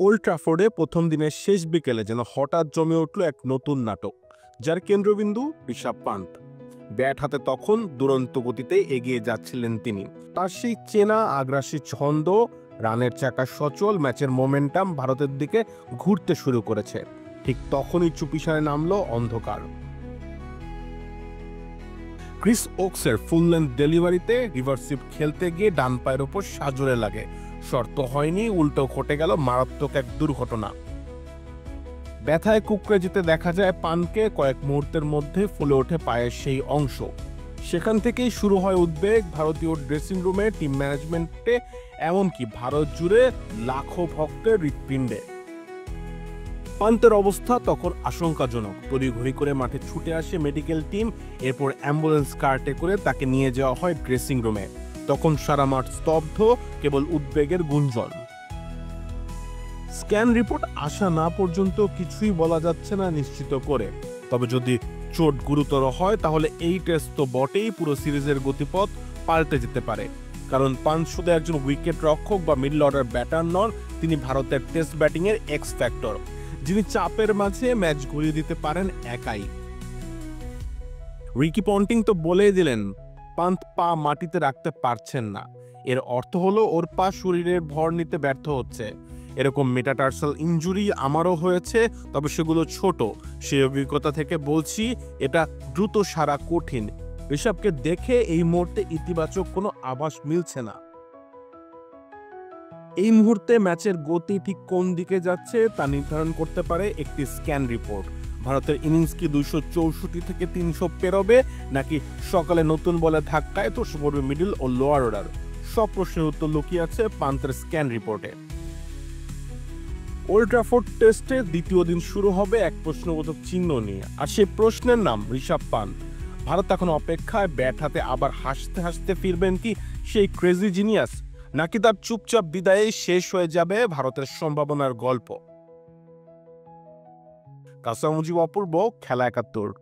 Old ট্রাফোর্ডে প্রথম দিনের শেষ বিকেলে যেন হঠাৎ জমে উঠল এক নতুন নাটক, যার কেন্দ্রবিন্দু ঋষভ পান্ত। ব্যাট হাতে তখন দুরন্ত গতিতে এগিয়ে যাচ্ছিলেন তিনি। তার সেই চেনা আগ্রাসী ছন্দ, রানের চাকা সচল, ম্যাচের মোমেন্টাম ভারতের দিকে ঘুরতে শুরু করেছে। ঠিক তখনই চুপিসারে নামলো অন্ধকার। ক্রিস ওকসের ফুল লেন্থ ডেলিভারিতে রিভার্সিভ খেলতে গিয়ে ডান পায়ের ওপর সাজরে লাগে। শর্ত হয়নি, উল্টো ঘটে গেল মারাত্মক এক দুর্ঘটনা। ব্যথায় কুঁকড়ে যেতে দেখা যায় পানকে। কয়েক মুহূর্তের মধ্যে ফুলে ওঠে পায়ের সেই অংশ। সেখান থেকেই শুরু হয় উদ্বেগ ভারতীয় ড্রেসিং রুমে, টিম ম্যানেজমেন্টে, এমনকি ভারত জুড়ে লাখো ভক্তের হৃৎপিণ্ডে। পান্তের অবস্থা তখন আশঙ্কাজনক। তড়িঘড়ি করে মাঠে ছুটে আসে মেডিকেল টিম। এরপর অ্যাম্বুলেন্স কার্টে করে তাকে নিয়ে যাওয়া হয় ড্রেসিং রুমে। তখন সারা মাঠ স্তব্ধ, কেবল উদ্বেগের গুঞ্জন। স্ক্যান রিপোর্ট আসা না পর্যন্ত কিছুই বলা যাচ্ছে না নিশ্চিত করে। তবে যদি চোট গুরুতর হয় তাহলে এই টেস্ট তো বটেই, পুরো সিরিজের গতিপথ পাল্টে যেতে পারে। কারণ পান্ত শুধু একজন উইকেট রক্ষক বা মিডল অর্ডার ব্যাটার নন, তিনি ভারতের টেস্ট ব্যাটিংয়ের এক্স ফ্যাক্টর, যিনি চাপের মাঝে ম্যাচ ঘুরিয়ে দিতে পারেন একাই। রিকি পন্টিং তো বলেই দিলেন পান্ত পা মাটিতে রাখতে পারছেন না। এর অর্থ হলো ওর পা শরীরের ভর নিতে ব্যর্থ হচ্ছে। এরকম মেটাটার্সাল ইনজুরি আমারও হয়েছে, তবে সেগুলো ছোট। সেই অভিজ্ঞতা থেকে বলছি, এটা দ্রুত সারা কঠিন। ঋষভকে দেখে এই মুহূর্তে ইতিবাচক কোনো আভাস মিলছে না। এই মুহূর্তে ম্যাচের গতি ঠিক কোন দিকে যাচ্ছে তা নির্ধারণ করতে পারে একটি স্ক্যান রিপোর্ট। ভারতের ইনিংস কি 264 থেকে 300 পেরোবে, নাকি সকালে নতুন বলে ধাক্কায় ধসে পড়বে মিডল ও লোয়ার অর্ডার? সব প্রশ্নের উত্তর লুকিয়ে আছে পান্তের স্ক্যান রিপোর্টে। ওল্ড ট্রাফোর্ড টেস্টে দ্বিতীয় দিন শুরু হবে এক প্রশ্নবোধক চিহ্ন নিয়ে, আর সেই প্রশ্নের নাম ঋষভ পান্ত। ভারত এখন অপেক্ষায়, ব্যাট হাতে আবার হাসতে হাসতে ফিরবেন কি সেই ক্রেজি জিনিয়াস, নাকি তার চুপচাপ বিদায়ে শেষ হয়ে যাবে ভারতের সম্ভাবনার গল্প? কাসা মুজিব, অপূর্ব, খেলা ৭১।